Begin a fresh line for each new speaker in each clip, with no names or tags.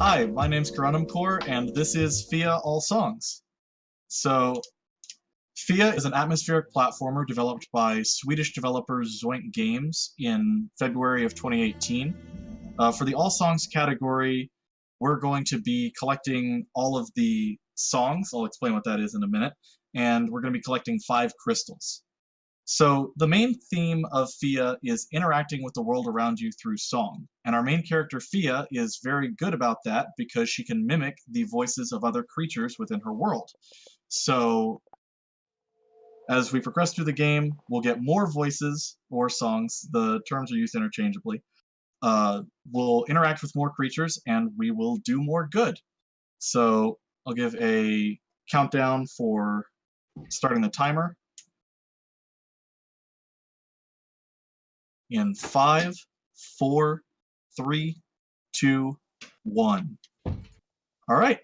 Hi, my name's CorundumCore, and this is Fia All Songs. So, Fia is an atmospheric platformer developed by Swedish developers Zoink Games in February of 2018. For the All Songs category, we're going to be collecting all of the songs. I'll explain what that is in a minute. And we're going to be collecting 5 crystals. So the main theme of Fia is interacting with the world around you through song. And our main character, Fia, is very good about that because she can mimic the voices of other creatures within her world. So as we progress through the game, we'll get more voices or songs. The terms are used interchangeably. We'll interact with more creatures, and we will do more good. So I'll give a countdown for starting the timer. In 5, 4, 3, 2, 1. All right.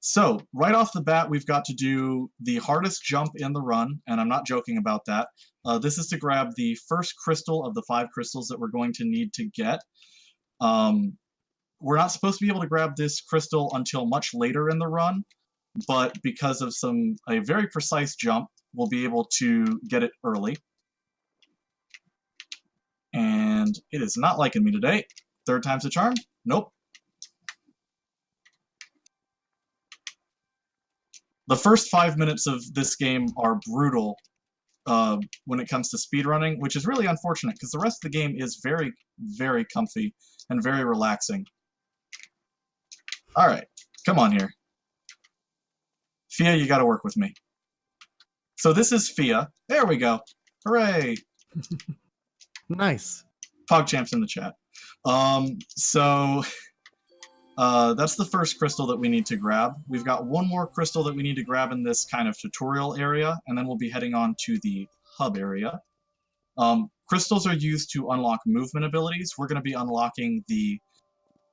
So right off the bat, we've got to do the hardest jump in the run, and I'm not joking about that. This is to grab the first crystal of the 5 crystals that we're going to need to get. We're not supposed to be able to grab this crystal until much later in the run, but because of a very precise jump, we'll be able to get it early. And it is not liking me today. 3rd time's a charm? Nope. The first 5 minutes of this game are brutal when it comes to speedrunning, which is really unfortunate because the rest of the game is very, very comfy and very relaxing. Alright, come on here. Fia, you gotta work with me. So this is Fia. There we go. Hooray!
Nice.
PogChamp's in the chat. That's the first crystal that we need to grab. We've got one more crystal that we need to grab in this kind of tutorial area, and then we'll be heading on to the hub area. Crystals are used to unlock movement abilities. We're going to be unlocking the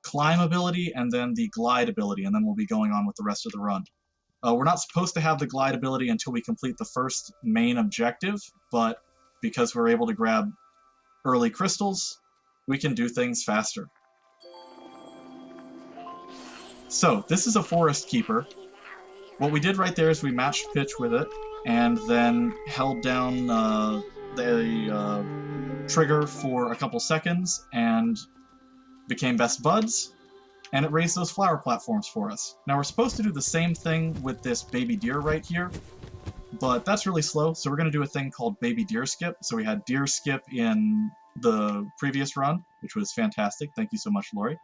climb ability and then the glide ability, and then we'll be going on with the rest of the run. We're not supposed to have the glide ability until we complete the first main objective, but because we're able to grab early crystals, we can do things faster. So, this is a forest keeper. What we did right there is we matched pitch with it, and then held down the trigger for a couple seconds, and became best buds, and it raised those flower platforms for us. Now we're supposed to do the same thing with this baby deer right here, but that's really slow, so we're going to do a thing called baby deer skip. So we had deer skip in the previous run, which was fantastic. Thank you so much, Lori.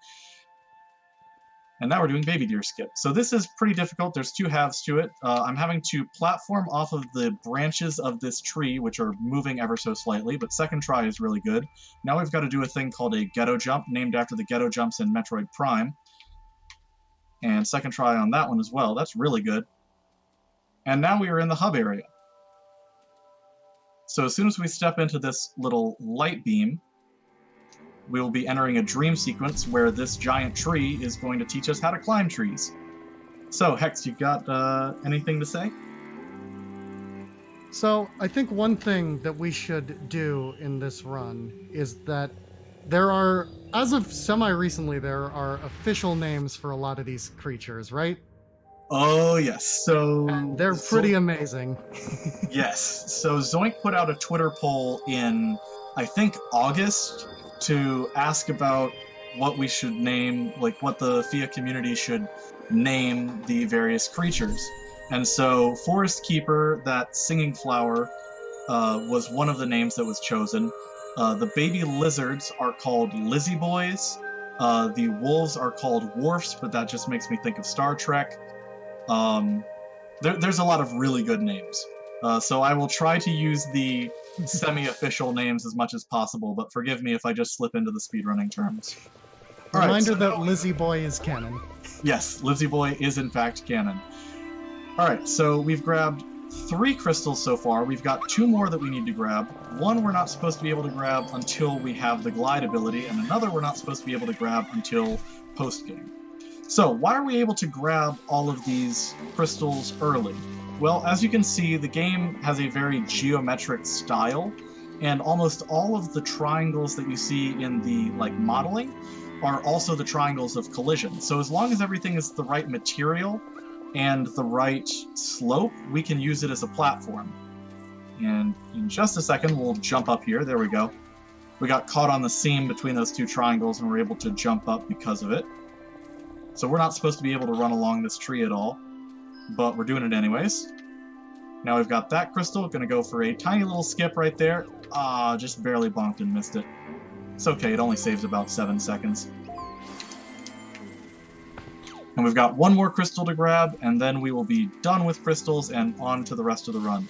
And now we're doing baby deer skip. So this is pretty difficult. There's 2 halves to it. I'm having to platform off of the branches of this tree, which are moving ever so slightly, but second try is really good. Now we've got to do a thing called a ghetto jump, named after the ghetto jumps in Metroid Prime. And second try on that one as well. That's really good. And now we are in the hub area. So as soon as we step into this little light beam, we will be entering a dream sequence where this giant tree is going to teach us how to climb trees. So, Hex, you got anything to say?
So, I think one thing that we should do in this run is that there are, as of semi-recently, there are official names for a lot of these creatures, right?
Oh, yes. So
and they're pretty amazing.
Yes. So Zoink put out a Twitter poll in, I think, August to ask about what we should name, like what the Fia community should name the various creatures. And so Forest Keeper, that singing flower, was one of the names that was chosen. The baby lizards are called Lizzie Boys. The wolves are called Wharfs, but that just makes me think of Star Trek. There's a lot of really good names. So I will try to use the semi-official names as much as possible, but forgive me if I just slip into the speedrunning terms.
Reminder that Lizzie Boy is canon.
Yes, Lizzie Boy is in fact canon. Alright, so we've grabbed 3 crystals so far. We've got 2 more that we need to grab. One we're not supposed to be able to grab until we have the glide ability, and another we're not supposed to be able to grab until post-game. So, why are we able to grab all of these crystals early? Well, as you can see, the game has a very geometric style, and almost all of the triangles that you see in the modeling are also the triangles of collision. So as long as everything is the right material and the right slope, we can use it as a platform. And in just a second, we'll jump up here. There we go. We got caught on the seam between those two triangles and we're able to jump up because of it. So we're not supposed to be able to run along this tree at all, but we're doing it anyways. Now we've got that crystal, gonna go for a tiny little skip right there. Ah, just barely bonked and missed it. It's okay, it only saves about 7 seconds. And we've got one more crystal to grab, and then we will be done with crystals and on to the rest of the run.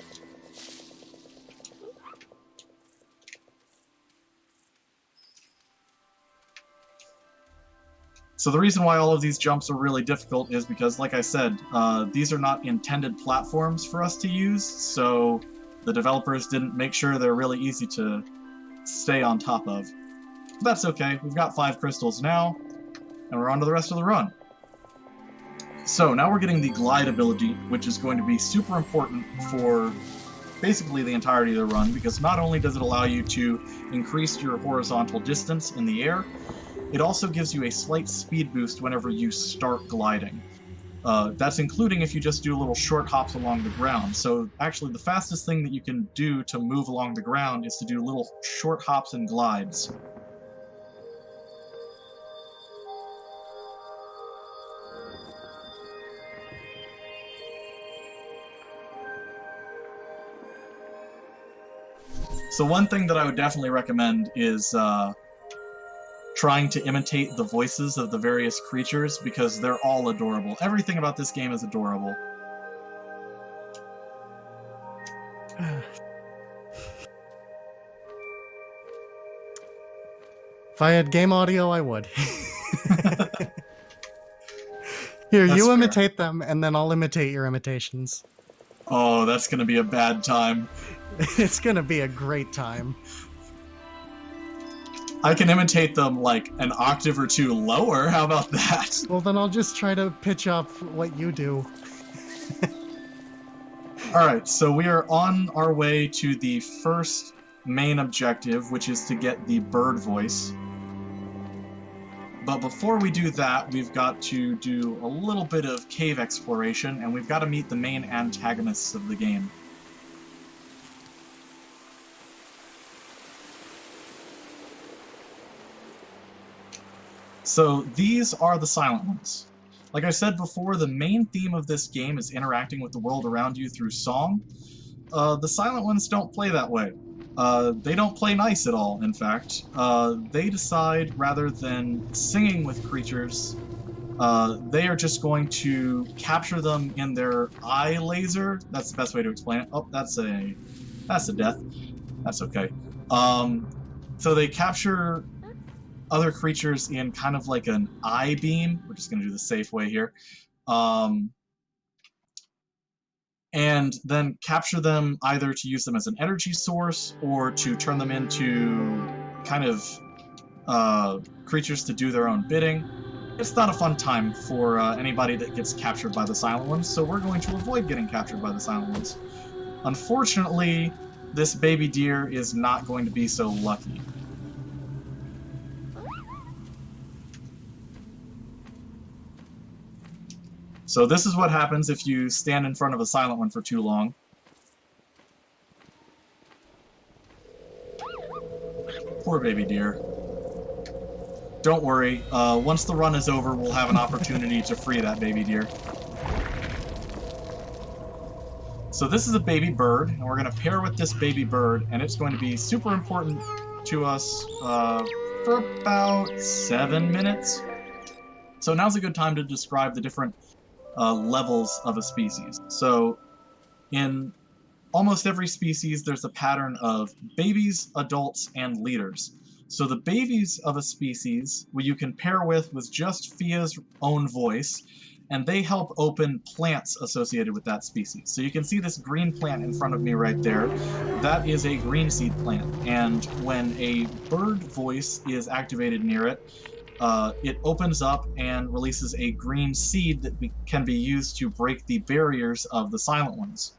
So the reason why all of these jumps are really difficult is because, like I said, these are not intended platforms for us to use, so the developers didn't make sure they're really easy to stay on top of. But that's okay, we've got 5 crystals now, and we're on to the rest of the run. So now we're getting the glide ability, which is going to be super important for basically the entirety of the run, because not only does it allow you to increase your horizontal distance in the air, it also gives you a slight speed boost whenever you start gliding. That's including if you just do little short hops along the ground. So actually the fastest thing that you can do to move along the ground is to do little short hops and glides. So one thing that I would definitely recommend is trying to imitate the voices of the various creatures, because they're all adorable. Everything about this game is adorable.
If I had game audio, I would. Here,
That's
you
fair.
imitate them, and then I'll imitate your imitations.
Oh, that's gonna be a bad time.
It's gonna be a great time.
I can imitate them like an octave or two lower, how about that?
Well, then I'll just try to pitch up what you do.
Alright, so we are on our way to the first main objective, which is to get the bird voice. But before we do that, we've got to do a little bit of cave exploration, and we've got to meet the main antagonists of the game. So these are the Silent Ones. Like I said before, the main theme of this game is interacting with the world around you through song. The Silent Ones don't play that way. They don't play nice at all, in fact. They decide, rather than singing with creatures, they are just going to capture them in their eye laser. That's the best way to explain it. Oh, that's a death. That's okay. So they capture other creatures in kind of like an eye beam. We're just going to do the safe way here. And then capture them either to use them as an energy source or to turn them into kind of creatures to do their own bidding. It's not a fun time for anybody that gets captured by the Silent Ones, so we're going to avoid getting captured by the Silent Ones. Unfortunately, this baby deer is not going to be so lucky. So this is what happens if you stand in front of a Silent One for too long. Poor baby deer. Don't worry, once the run is over, we'll have an opportunity to free that baby deer. So this is a baby bird, and we're going to pair with this baby bird, and it's going to be super important to us for about 7 minutes. So now's a good time to describe the different levels of a species. So in almost every species, there's a pattern of babies, adults, and leaders. So the babies of a species, you can pair with just Fia's own voice, and they help open plants associated with that species. So you can see this green plant in front of me right there. That is a green seed plant, and when a bird voice is activated near it, it opens up and releases a green seed that can be used to break the barriers of the Silent Ones.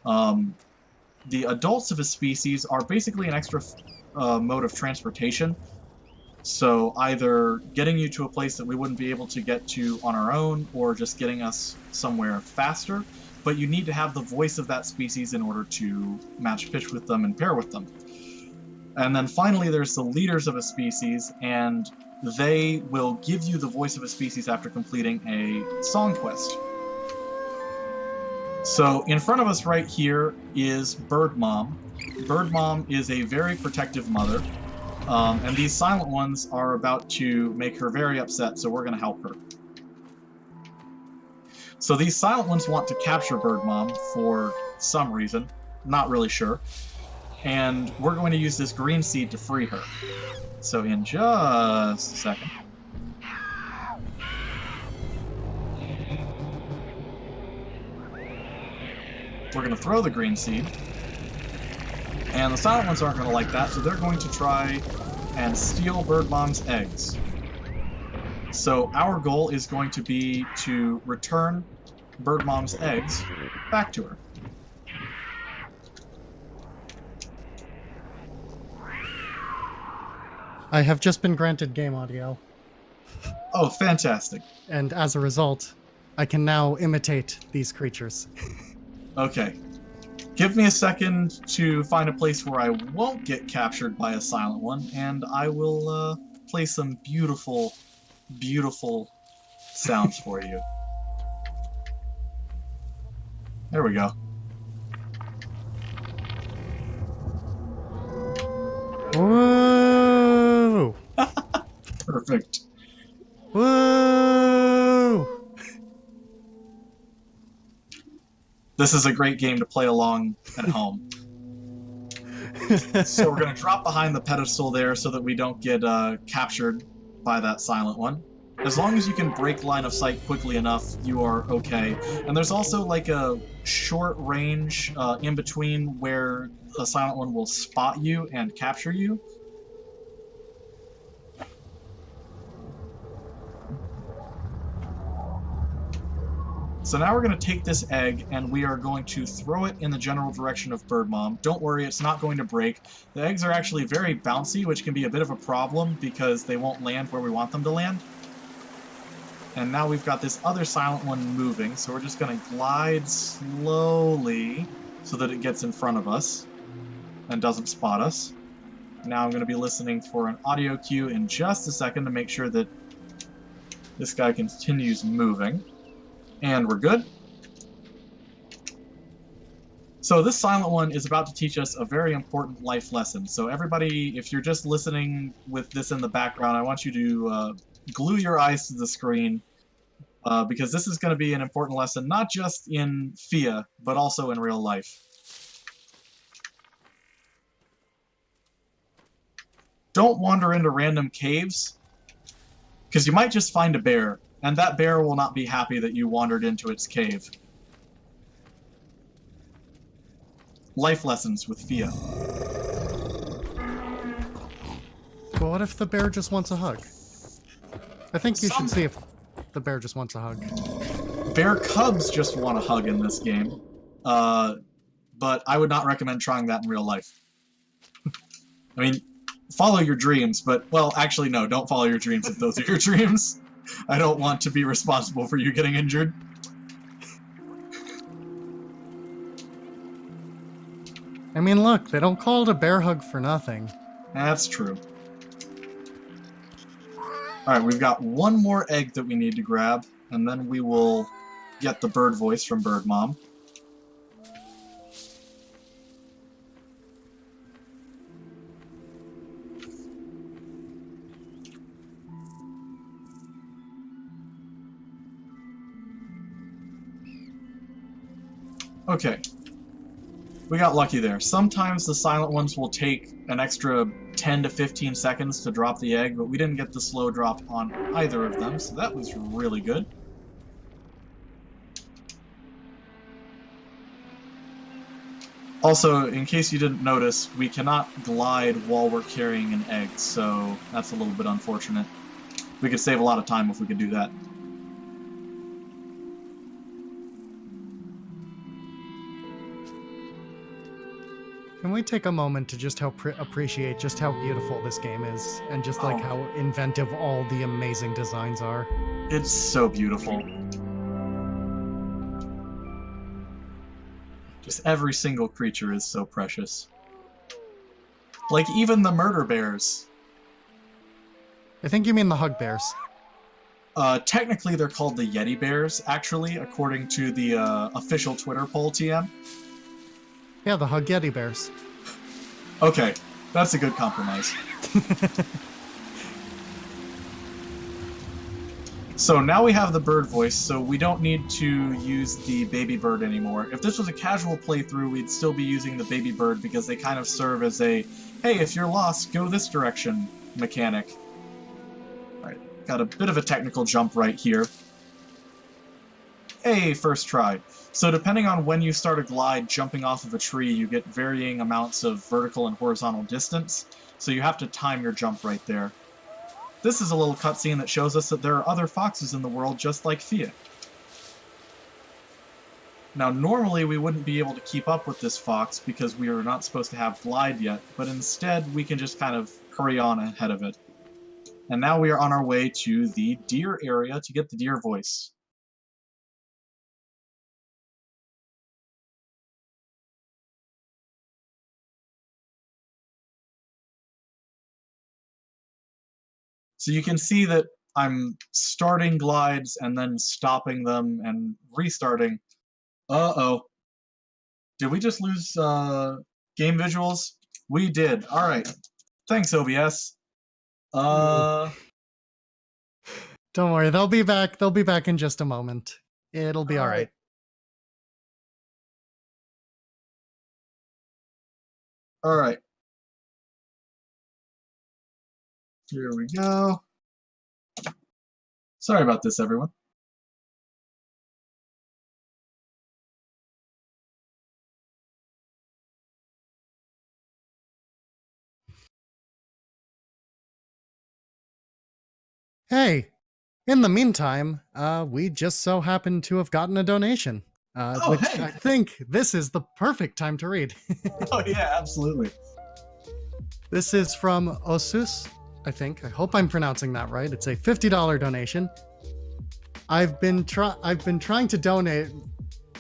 The adults of a species are basically an extra mode of transportation. So either getting you to a place that we wouldn't be able to get to on our own, or just getting us somewhere faster, but you need to have the voice of that species in order to match pitch with them and pair with them. And then finally there's the leaders of a species, and they will give you the voice of a species after completing a song quest. So in front of us right here is Bird Mom. Bird Mom is a very protective mother, and these silent ones are about to make her very upset, so we're going to help her. So these silent ones want to capture Bird Mom for some reason, not really sure, and we're going to use this green seed to free her. So in just a second. We're going to throw the green seed, and the silent ones aren't going to like that, so they're going to try and steal Bird Mom's eggs. So our goal is going to be to return Bird Mom's eggs back to her.
I have just been granted game audio.
Oh, fantastic.
And as a result, I can now imitate these creatures.
Okay. Give me a second to find a place where I won't get captured by a silent one, and I will play some beautiful, beautiful sounds for you. There we go.
Whoa!
Perfect.
Whoa!
This is a great game to play along at home. So we're going to drop behind the pedestal there so that we don't get captured by that silent one. As long as you can break line of sight quickly enough, you are okay. And there's also like a short range in between where a silent one will spot you and capture you. So now we're going to take this egg and we are going to throw it in the general direction of Bird Mom. Don't worry, it's not going to break. The eggs are actually very bouncy, which can be a bit of a problem because they won't land where we want them to land. And now we've got this other silent one moving, so we're just going to glide slowly so that it gets in front of us and doesn't spot us. Now I'm going to be listening for an audio cue in just a second to make sure that this guy continues moving. And we're good. So this silent one is about to teach us a very important life lesson. So everybody, if you're just listening with this in the background, I want you to glue your eyes to the screen because this is going to be an important lesson, not just in FIA, but also in real life. Don't wander into random caves, because you might just find a bear. And that bear will not be happy that you wandered into its cave. Life lessons with FIA.
But what if the bear just wants a hug? I think you should see if the bear just wants a hug.
Bear cubs just want a hug in this game. But I would not recommend trying that in real life. I mean, follow your dreams, but, well, actually, no, don't follow your dreams if those are your dreams. I don't want to be responsible for you getting injured.
I mean, look, they don't call it a bear hug for nothing.
That's true. Alright, we've got one more egg that we need to grab, and then we will get the bird voice from Bird Mom. Okay, we got lucky there. Sometimes the silent ones will take an extra 10 to 15 seconds to drop the egg, but we didn't get the slow drop on either of them, so that was really good. Also, in case you didn't notice, we cannot glide while we're carrying an egg, so that's a little bit unfortunate. We could save a lot of time if we could do that.
Can we take a moment to just appreciate just how beautiful this game is, and just like
Oh.
how inventive all the amazing designs are?
It's so beautiful. Just every single creature is so precious. Like, even the murder bears.
I think you mean the hug bears.
Technically, they're called the Yeti bears, actually, according to the official Twitter poll, TM.
Yeah, the hug Yeti bears.
Okay, that's a good compromise. So now we have the bird voice, so we don't need to use the baby bird anymore. If this was a casual playthrough, we'd still be using the baby bird because they kind of serve as a, hey, if you're lost, go this direction mechanic. Alright, got a bit of a technical jump right here. Hey, first try. So depending on when you start a glide jumping off of a tree, you get varying amounts of vertical and horizontal distance, so you have to time your jump right there. This is a little cutscene that shows us that there are other foxes in the world just like Fia. Now, normally we wouldn't be able to keep up with this fox because we are not supposed to have glide yet, but instead we can just kind of hurry on ahead of it. And now we are on our way to the deer area to get the deer voice. So you can see that I'm starting glides and then stopping them and restarting. Uh-oh. Did we just lose game visuals? We did. All right. Thanks, OBS.
Don't worry, they'll be back. They'll be back in just a moment. It'll be all right.
All right. Here we go. Sorry about this, everyone.
Hey, in the meantime, we just so happen to have gotten a donation,
Oh,
which
hey.
I think this is the perfect time to read.
Oh, yeah, absolutely.
This is from Osus, I think. I hope I'm pronouncing that right. It's a $50 donation. I've been trying to donate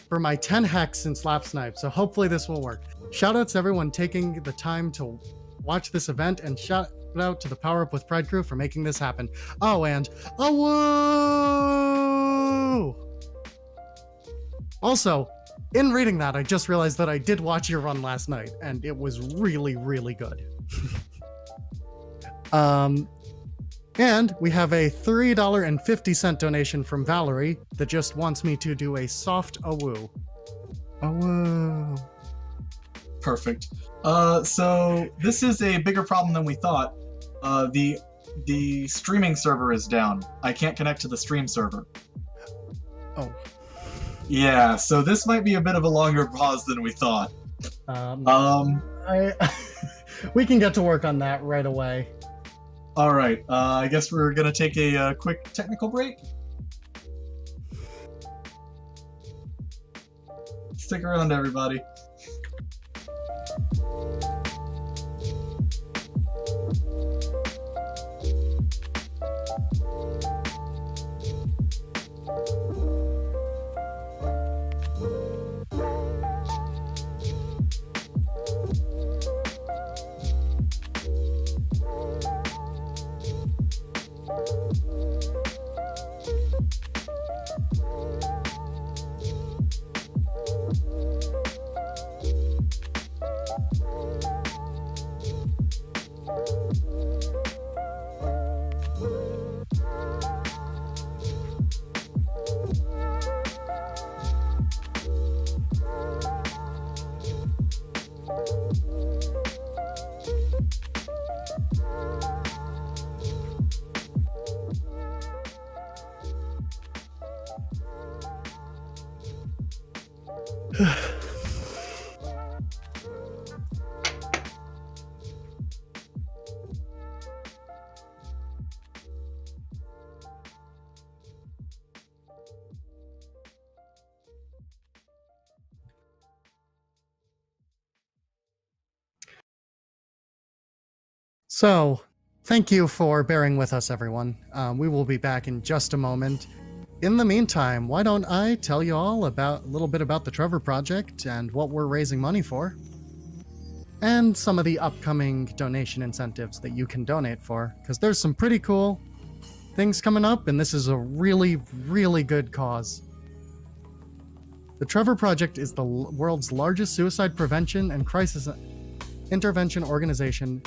for my 10 hex since last night, so hopefully this will work. Shoutouts to everyone taking the time to watch this event, and shout out to the Power Up with Pride crew for making this happen. Oh, and a woo! Also, in reading that, I just realized that I did watch your run last night, and it was really, really good. And we have a $3.50 donation from Valerie that just wants me to do a soft awoo. Awoo.
Perfect. So this is a bigger problem than we thought. The streaming server is down. I can't connect to the stream server.
Oh.
Yeah, so this might be a bit of a longer pause than we thought.
We can get to work on that right away.
All right. I guess we're gonna take a quick technical break. Stick around, everybody.
So, thank you for bearing with us, everyone. We will be back in just a moment. In the meantime, why don't I tell you all a little bit about the Trevor Project and what we're raising money for, and some of the upcoming donation incentives that you can donate for, because there's some pretty cool things coming up, and this is a really, really good cause. The Trevor Project is the world's largest suicide prevention and crisis intervention organization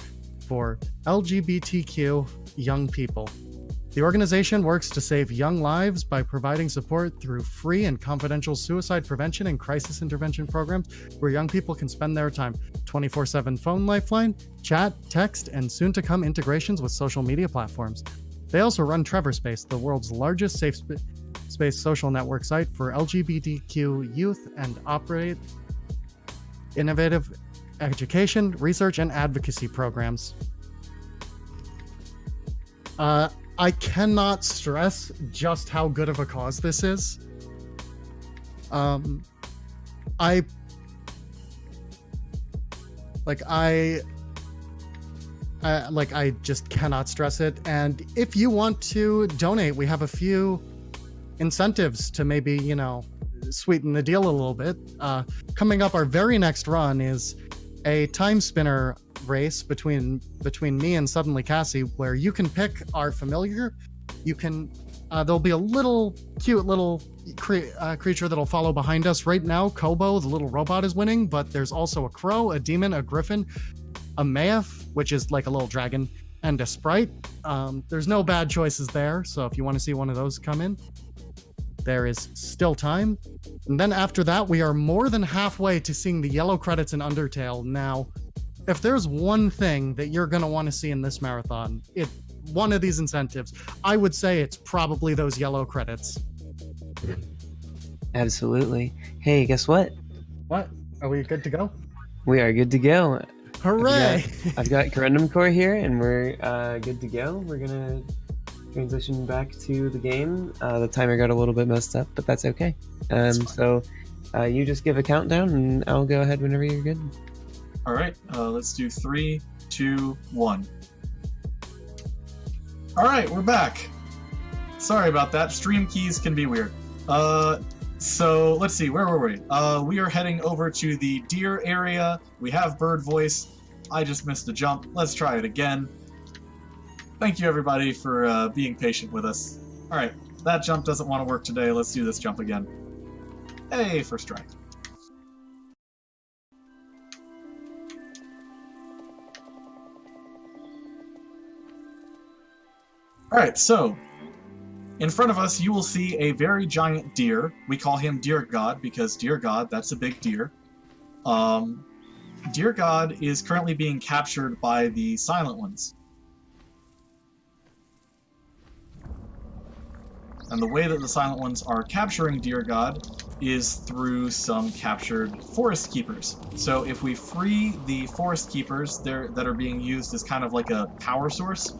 for LGBTQ young people. The organization works to save young lives by providing support through free and confidential suicide prevention and crisis intervention programs where young people can spend their time. 24/7 phone lifeline, chat, text, and soon-to-come integrations with social media platforms. They also run Trevor Space, the world's largest safe space social network site for LGBTQ youth, and operate innovative education, research, and advocacy programs. I cannot stress just how good of a cause this is. I just cannot stress it. And if you want to donate, we have a few incentives to maybe, sweeten the deal a little bit. Coming up, our very next run is a time spinner race between me and Suddenly Cassie, where you can pick our familiar. You can there'll be a little cute little creature that'll follow behind us. Right now, Kobo, the little robot, is winning, but there's also a crow, a demon, a griffin, a Maeth, which is like a little dragon, and a sprite. There's no bad choices there, so if you want to see one of those come in, there is still time. And then after that, we are more than halfway to seeing the yellow credits in Undertale. Now, if there's one thing that you're going to want to see in this marathon, one of these incentives, I would say it's probably those yellow credits.
Absolutely. Hey, guess what?
What? Are we good to go?
We are good to go.
Hooray!
I've got CorundumCore here, and we're good to go. We're going to transition back to the game. The timer got a little bit messed up, but that's okay. So you just give a countdown, and I'll go ahead whenever you're good.
All right, let's do 3, 2, 1. All right, we're back. Sorry about that. Stream keys can be weird. So let's see, where were we? We are heading over to the deer area. We have bird voice. I just missed a jump. Let's try it again. Thank you, everybody, for being patient with us. All right, that jump doesn't want to work today. Let's do this jump again. Hey, first try. Alright, so, in front of us you will see a very giant deer. We call him Deer God because, dear God, that's a big deer. Deer God is currently being captured by the Silent Ones. And the way that the Silent Ones are capturing Deer God is through some captured forest keepers. So if we free the forest keepers that are being used as kind of like a power source,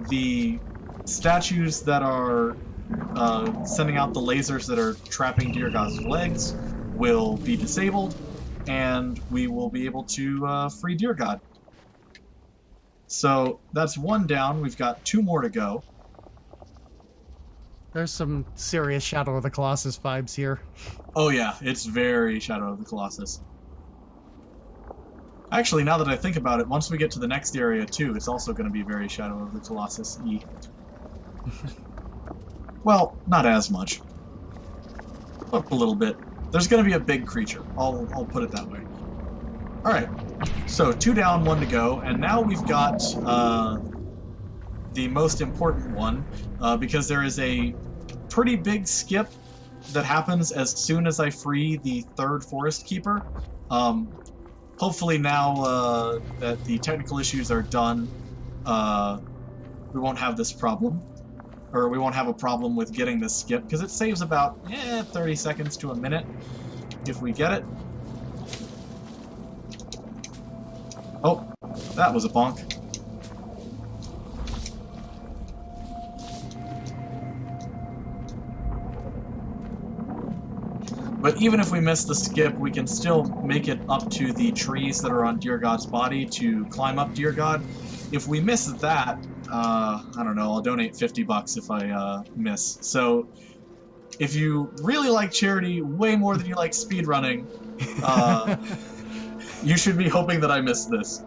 the statues that are sending out the lasers that are trapping Deer God's legs will be disabled, and we will be able to free Deer God. So that's one down. We've got 2 more to go.
There's some serious Shadow of the Colossus vibes here.
Oh yeah, it's very Shadow of the Colossus. Actually, now that I think about it, once we get to the next area too, it's also going to be very Shadow of the Colossus-y. Well, not as much. But a little bit. There's going to be a big creature. I'll put it that way. Alright, so 2 down, 1 to go, and now we've got the most important one, because there is a pretty big skip that happens as soon as I free the 3rd Forest Keeper. Hopefully now that the technical issues are done, we won't have this problem. Or we won't have a problem with getting this skip, because it saves about 30 seconds to a minute if we get it. Oh, that was a bonk. But even if we miss the skip, we can still make it up to the trees that are on Dear God's body to climb up Dear God. If we miss that, I don't know, I'll donate $50 if I miss. So if you really like charity way more than you like speedrunning, you should be hoping that I miss this.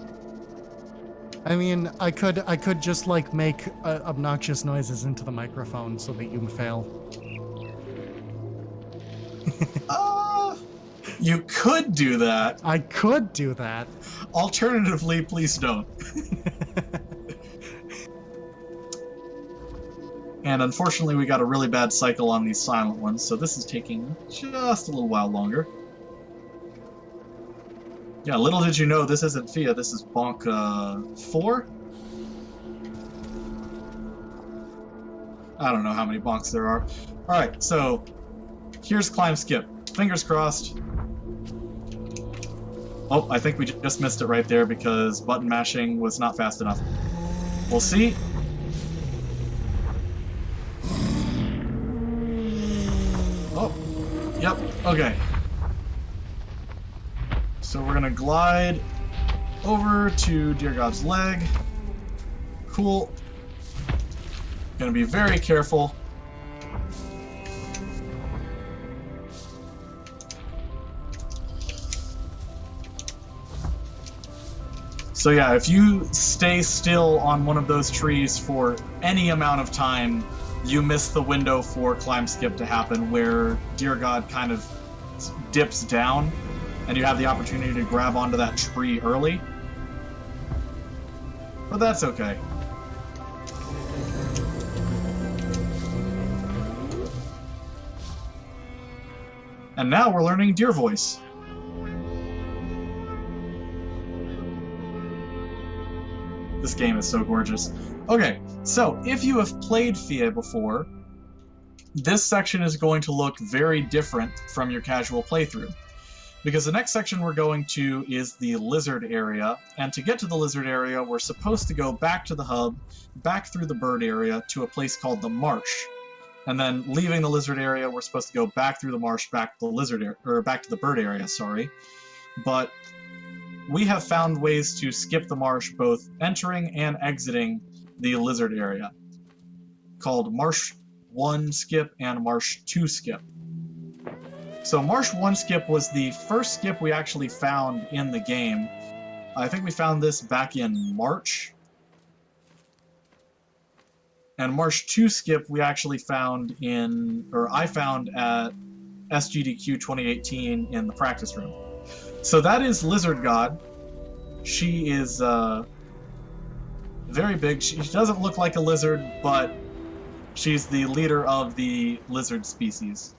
I mean, I could just like make obnoxious noises into the microphone so that you fail.
You could do that.
I could do that.
Alternatively, please don't. And unfortunately, we got a really bad cycle on these silent ones, so this is taking just a little while longer. Yeah, little did you know, this isn't Fia, this is bonk 4? I don't know how many bonks there are. Alright, so here's climb skip. Fingers crossed. Oh, I think we just missed it right there because button mashing was not fast enough. We'll see. Oh, yep, okay. So we're gonna glide over to Dear God's leg. Cool. Gonna be very careful. So yeah, if you stay still on one of those trees for any amount of time, you miss the window for climb skip to happen where Dear God kind of dips down and you have the opportunity to grab onto that tree early. But that's okay. And now we're learning Deer Voice. This game is so gorgeous. Okay, so if you have played Fia before, this section is going to look very different from your casual playthrough. Because the next section we're going to is the lizard area, and to get to the lizard area, we're supposed to go back to the hub, back through the bird area to a place called the marsh. And then leaving the lizard area, we're supposed to go back through the marsh, back to the lizard area, or back to the bird area, sorry. But we have found ways to skip the marsh, both entering and exiting the lizard area, called Marsh 1 skip and Marsh 2 skip. So Marsh 1 skip was the first skip we actually found in the game. I think we found this back in March. And Marsh 2 skip we actually found I found at SGDQ 2018 in the practice room. So that is Lizard God. She is very big. She doesn't look like a lizard, but she's the leader of the lizard species.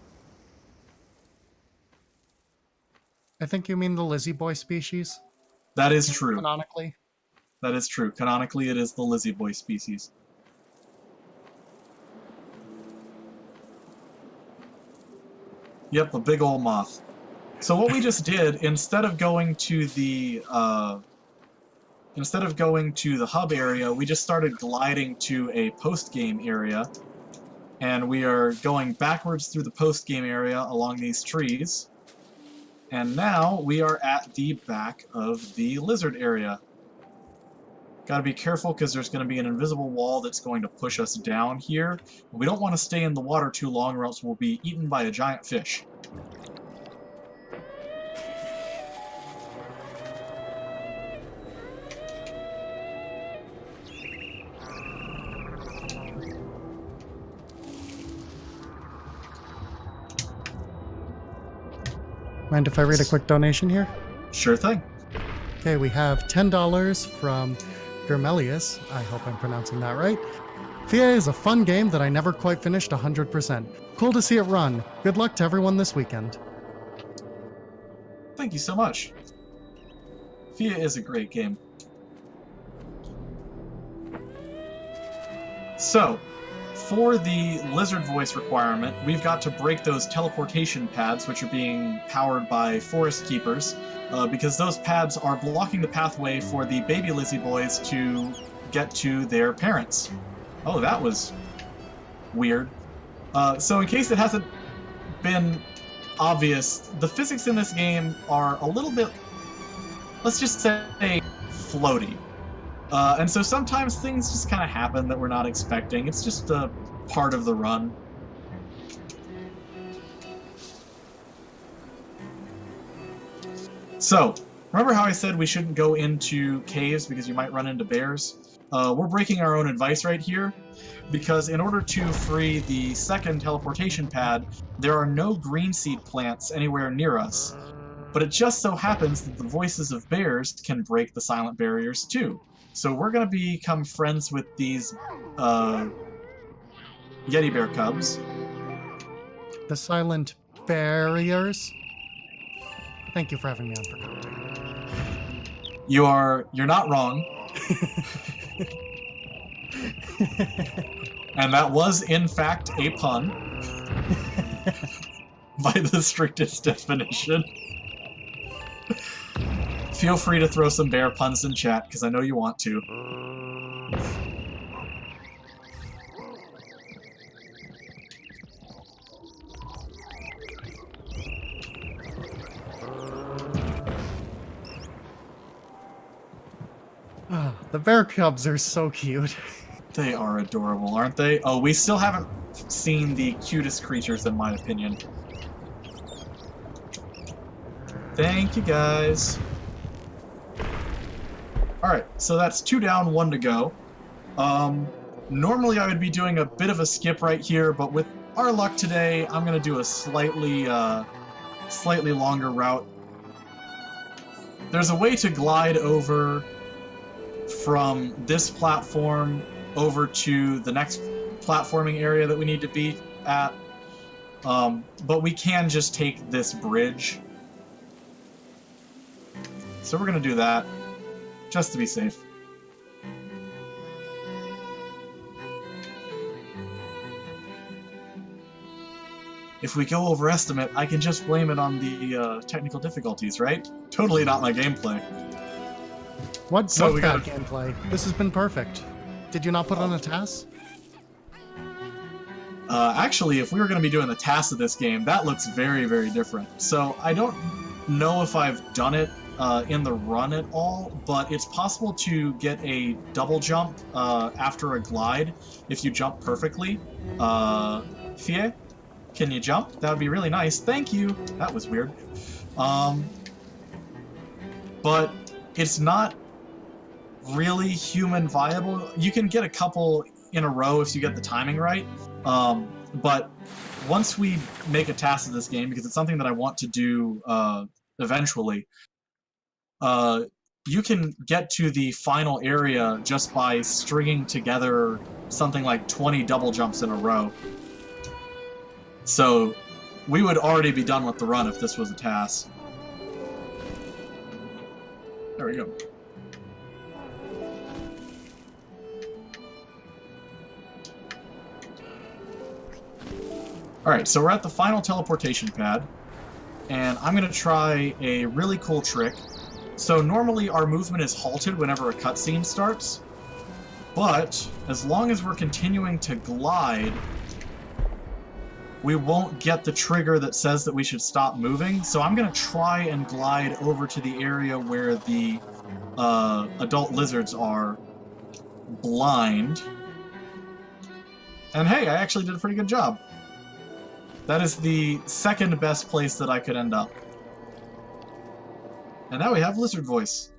I think you mean the Lizzie Boy species.
That is true.
Canonically.
That is true. Canonically, it is the Lizzie Boy species. Yep, a big old moth. So what we just did, instead of going to the hub area, we just started gliding to a post-game area, and we are going backwards through the post-game area along these trees, and now we are at the back of the lizard area. Gotta be careful because there's going to be an invisible wall that's going to push us down here. We don't want to stay in the water too long or else we'll be eaten by a giant fish.
Mind if I read a quick donation here?
Sure thing.
Okay, we have $10 from Germelius. I hope I'm pronouncing that right. Fia is a fun game that I never quite finished 100%. Cool to see it run. Good luck to everyone this weekend.
Thank you so much. Fia is a great game. So, for the lizard voice requirement, we've got to break those teleportation pads, which are being powered by forest keepers, because those pads are blocking the pathway for the baby Lizzie boys to get to their parents. Oh, that was weird. So in case it hasn't been obvious. The physics in this game are a little bit, let's just say, floaty. And so sometimes things just kind of happen that we're not expecting. It's just a part of the run. So, remember how I said we shouldn't go into caves because you might run into bears? We're breaking our own advice right here, because in order to free the second teleportation pad, there are no green seed plants anywhere near us. But it just so happens that the voices of bears can break the silent barriers too. So we're going to become friends with these Yeti bear cubs.
The silent barriers. Thank you for having me on for commentary.
You're not wrong. And that was, in fact, a pun. By the strictest definition. Feel free to throw some bear puns in chat, because I know you want to.
The bear cubs are so cute.
They are adorable, aren't they? Oh, we still haven't seen the cutest creatures, in my opinion. Thank you, guys. Alright, so that's 2 down, 1 to go. Normally I would be doing a bit of a skip right here, but with our luck today, I'm going to do a slightly longer route. There's a way to glide over from this platform over to the next platforming area that we need to be at, but we can just take this bridge. So we're going to do that, just to be safe. If we go over estimate, I can just blame it on the technical difficulties, right? Totally not my gameplay.
What bad gameplay? This has been perfect. Did you not put on a task?
Actually, if we were going to be doing the tasks of this game, that looks very, very different. So I don't know if I've done it in the run at all, but it's possible to get a double jump after a glide if you jump perfectly. Fie, can you jump? That would be really nice. Thank you. That was weird. But it's not really human viable. You can get a couple in a row if you get the timing right. But once we make a task of this game, because it's something that I want to do eventually, you can get to the final area just by stringing together something like 20 double jumps in a row. So we would already be done with the run if this was a task. There we go. Alright, so we're at the final teleportation pad, and I'm going to try a really cool trick. So normally our movement is halted whenever a cutscene starts, but as long as we're continuing to glide, we won't get the trigger that says that we should stop moving. So I'm going to try and glide over to the area where the adult lizards are blind. And hey, I actually did a pretty good job. That is the second best place that I could end up. And now we have lizard voice.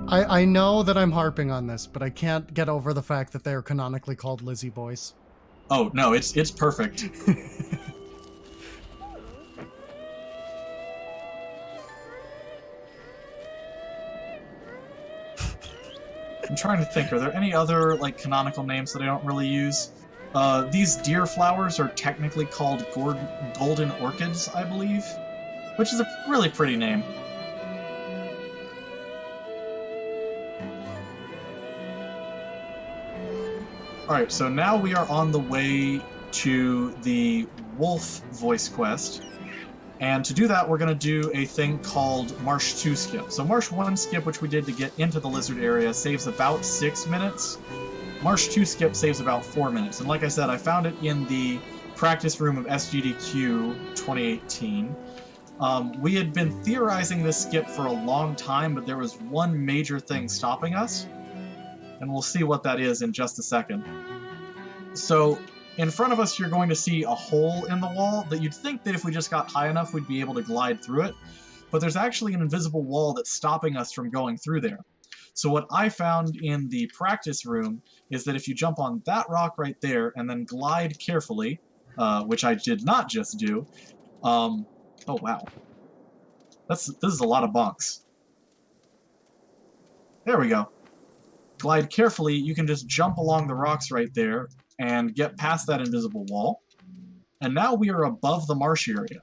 I know that I'm harping on this, but I can't get over the fact that they are canonically called Lizzie boys.
Oh no, it's perfect. I'm trying to think, are there any other like canonical names that I don't really use? These deer flowers are technically called golden orchids, I believe, which is a really pretty name. Alright, so now we are on the way to the wolf voice quest, And to do that, we're going to do a thing called Marsh 2 skip. So Marsh 1 skip, which we did to get into the lizard area, saves about 6 minutes. Marsh 2 skip saves about 4 minutes. And like I said, I found it in the practice room of SGDQ 2018. We had been theorizing this skip for a long time, but there was one major thing stopping us. And we'll see what that is in just a second. So in front of us, you're going to see a hole in the wall that you'd think that if we just got high enough, we'd be able to glide through it. But there's actually an invisible wall that's stopping us from going through there. So what I found in the practice room is that if you jump on that rock right there and then glide carefully, which I did not just do, oh wow. This is a lot of bunks. There we go. Glide carefully, you can just jump along the rocks right there and get past that invisible wall. And now we are above the marsh area.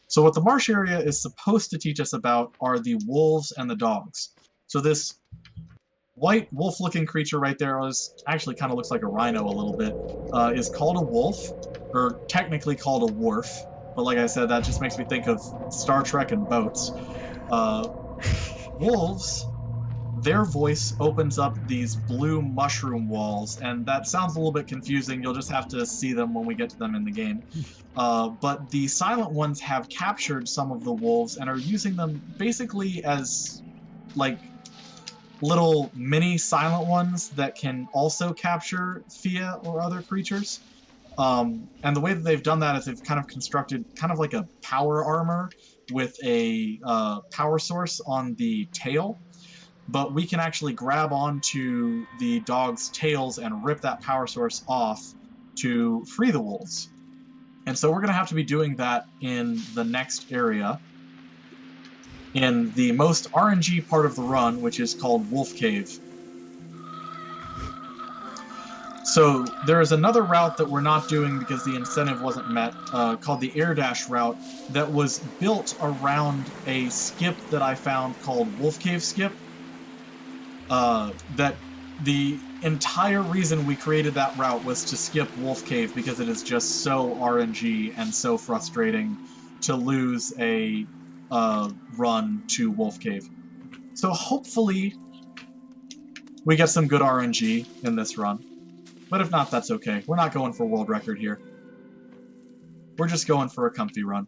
So what the marsh area is supposed to teach us about are the wolves and the dogs. So this white wolf-looking creature right there actually kind of looks like a rhino a little bit, is called a wolf, or technically called a wharf. But like I said, that just makes me think of Star Trek and boats. Wolves, their voice opens up these blue mushroom walls, and that sounds a little bit confusing. You'll just have to see them when we get to them in the game. But the silent ones have captured some of the wolves and are using them basically as, like, little mini silent ones that can also capture Fia or other creatures. And the way that they've done that is they've kind of constructed kind of like a power armor with a power source on the tail, but we can actually grab onto the dog's tails and rip that power source off to free the wolves. And so we're going to have to be doing that in the next area, in the most RNG part of the run, which is called Wolf Cave. So there is another route that we're not doing because the incentive wasn't met, called the Air Dash route, that was built around a skip that I found called Wolf Cave Skip. That the entire reason we created that route was to skip Wolf Cave because it is just so RNG and so frustrating to lose a run to Wolf Cave. So hopefully we get some good RNG in this run. But if not, that's okay. We're not going for world record here. We're just going for a comfy run.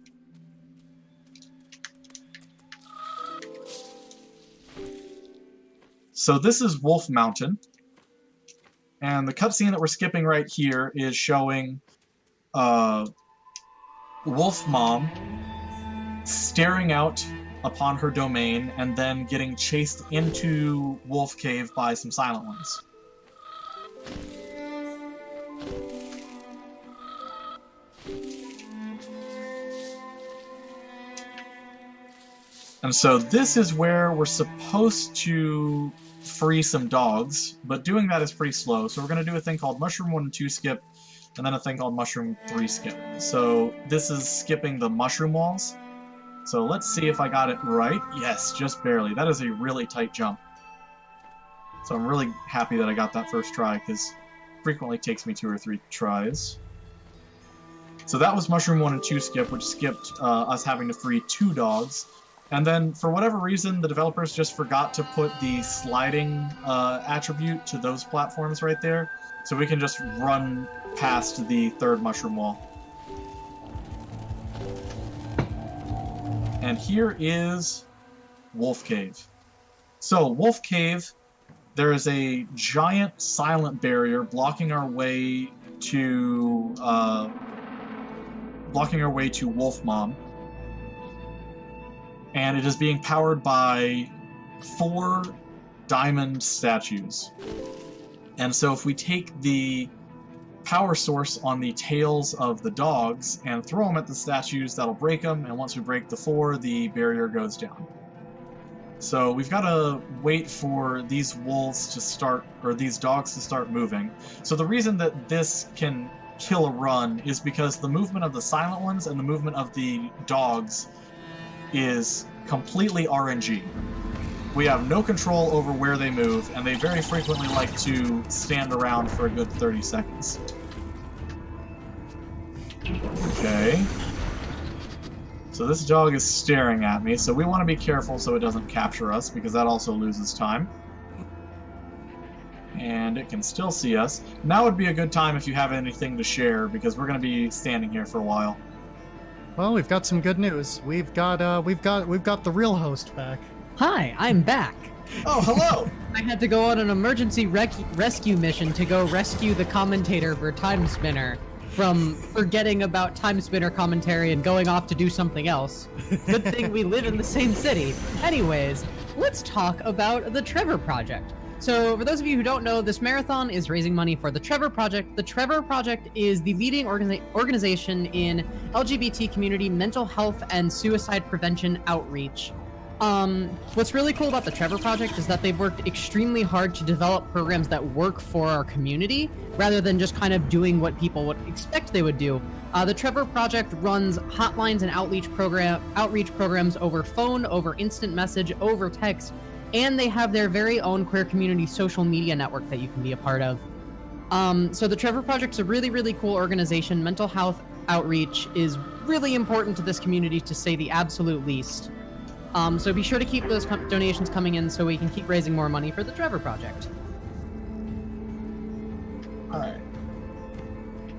So this is Wolf Mountain. And the cutscene that we're skipping right here is showing Wolf Mom staring out upon her domain and then getting chased into Wolf Cave by some silent ones. And so this is where we're supposed to free some dogs, but doing that is pretty slow. So we're going to do a thing called Mushroom 1 and 2 skip, and then a thing called Mushroom 3 skip. So this is skipping the mushroom walls. So let's see if I got it right. Yes, just barely. That is a really tight jump. So I'm really happy that I got that first try, because it frequently takes me 2 or 3 tries. So that was Mushroom 1 and 2 skip, which skipped us having to free 2 dogs. And then, for whatever reason, the developers just forgot to put the sliding attribute to those platforms right there, so we can just run past the 3rd mushroom wall. And here is Wolf Cave. So, Wolf Cave, there is a giant silent barrier blocking our way to Wolf Mom. And it is being powered by 4 diamond statues. And so if we take the power source on the tails of the dogs and throw them at the statues, that'll break them, and once we break the 4, the barrier goes down. So we've got to wait for these wolves to start, or these dogs to start moving. So the reason that this can kill a run is because the movement of the silent ones and the movement of the dogs is completely RNG. We have no control over where they move, and they very frequently like to stand around for a good 30 seconds. Okay. So this dog is staring at me, so we want to be careful so it doesn't capture us, because that also loses time. And it can still see us. Now would be a good time if you have anything to share, because we're going to be standing here for a while.
Well, we've got some good news. We've got the real host back.
Hi, I'm back.
Oh, hello!
I had to go on an emergency rescue mission to go rescue the commentator for Time Spinner from forgetting about Time Spinner commentary and going off to do something else. Good thing we live in the same city. Anyways, let's talk about the Trevor Project. So, for those of you who don't know, this marathon is raising money for the Trevor Project. The Trevor Project is the leading organization in LGBT community mental health and suicide prevention outreach. What's really cool about the Trevor Project is that they've worked extremely hard to develop programs that work for our community, rather than just kind of doing what people would expect they would do. The Trevor Project runs hotlines and outreach programs over phone, over instant message, over text, and they have their very own queer community social media network that you can be a part of. So the Trevor Project's a really, really cool organization. Mental health outreach is really important to this community, to say the absolute least. So be sure to keep those donations coming in so we can keep raising more money for the Trevor Project.
Alright.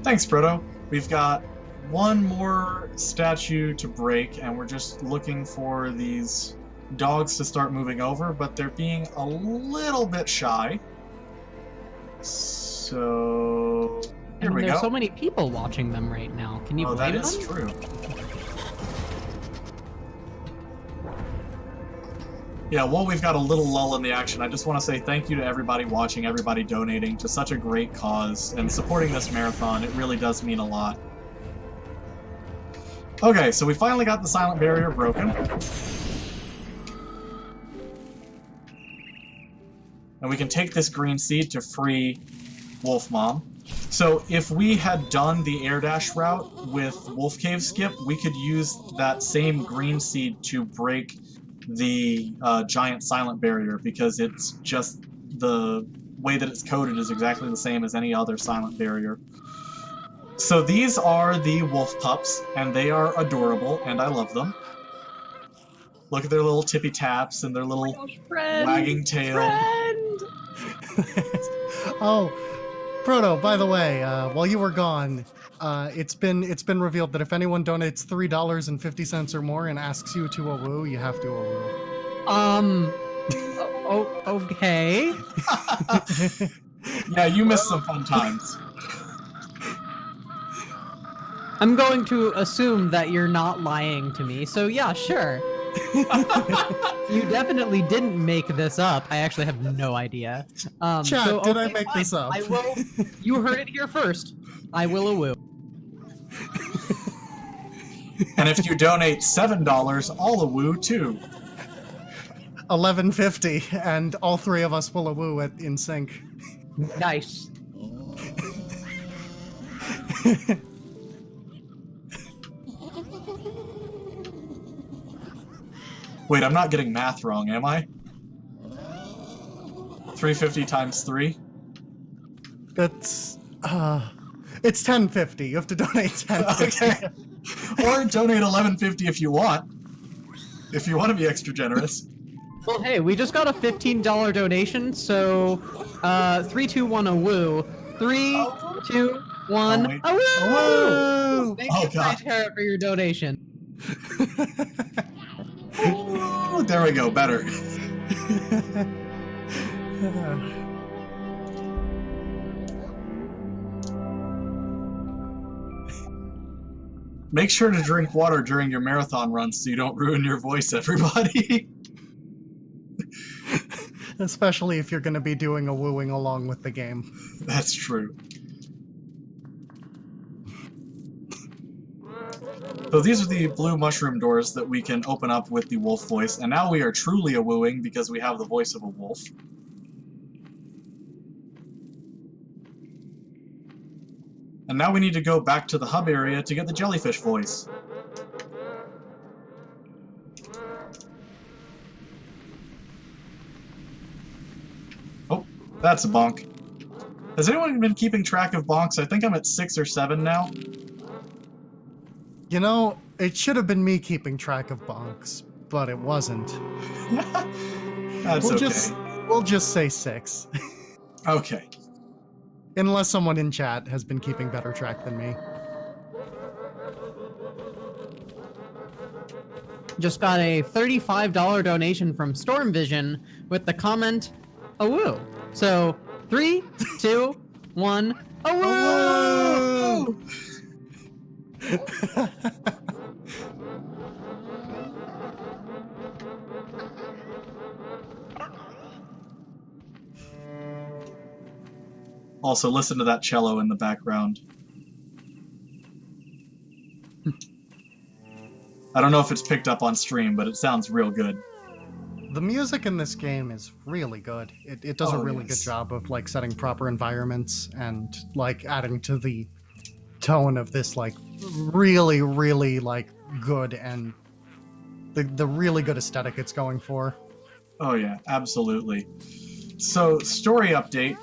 Thanks, Proto. We've got one more statue to break, and we're just looking for these dogs to start moving over, but they're being a little bit shy. So here we go.
There's so many people watching them right now. Can you blame them?
That is true. Yeah, while we've got a little lull in the action, I just want to say thank you to everybody watching, everybody donating to such a great cause, and supporting this marathon. It really does mean a lot. Okay, so we finally got the silent barrier broken. And we can take this green seed to free Wolf Mom. So if we had done the air dash route with Wolf Cave Skip, we could use that same green seed to break the giant silent barrier, because it's just the way that it's coded is exactly the same as any other silent barrier. So these are the wolf pups, and they are adorable, and I love them. Look at their little tippy taps and their little wagging tail.
Oh, Proto, by the way, while you were gone, it's been revealed that if anyone donates $3.50 or more and asks you to a woo, you have to a woo.
Okay.
Yeah, you missed some fun times.
I'm going to assume that you're not lying to me, so yeah, sure. You definitely didn't make this up. I actually have no idea.
Chat, did I make this up?
I will. You heard it here first. I will a woo.
And if you donate $7, I'll a woo too.
$11.50, and all three of us will a woo in sync.
Nice.
Wait, I'm not getting math wrong, am I? 350 times 3?
That's it's $10.50. You have to donate $10.50.
Okay. Or donate $11.50 if you want. If you want to be extra generous.
Well, hey, we just got a $15 donation, so 3, 2, 1, a woo. 3, 2, 1, a woo!
A woo!
Thank you, Fry Carrot, for your donation.
Ooh, there we go, better. Make sure to drink water during your marathon runs so you don't ruin your voice, everybody.
Especially if you're going to be doing a wooing along with the game.
That's true. So these are the blue mushroom doors that we can open up with the wolf voice, and now we are truly a wooing because we have the voice of a wolf. And now we need to go back to the hub area to get the jellyfish voice. That's a bonk. Has anyone been keeping track of bonks? I think I'm at 6 or 7 now.
You know, it should have been me keeping track of bonks, but it wasn't.
That's okay.
We'll just say 6.
Okay.
Unless someone in chat has been keeping better track than me.
Just got a $35 donation from Storm Vision with the comment, "A woo." So 3, 2, 1, a woo!
Also, listen to that cello in the background. I don't know if it's picked up on stream, but it sounds real good.
The music in this game is really good. It does a really good job of like setting proper environments and like adding to the tone of this like really, really like good and the really good aesthetic it's going for.
Oh yeah, absolutely. So, story update.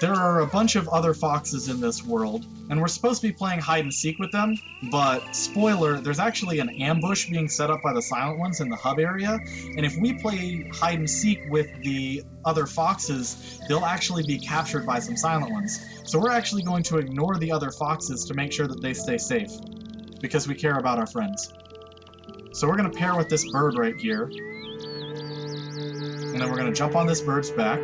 There are a bunch of other foxes in this world, and we're supposed to be playing hide and seek with them, but spoiler, there's actually an ambush being set up by the Silent Ones in the hub area, and if we play hide and seek with the other foxes, they'll actually be captured by some Silent Ones. So we're actually going to ignore the other foxes to make sure that they stay safe, because we care about our friends. So we're going to pair with this bird right here, and then we're going to jump on this bird's back.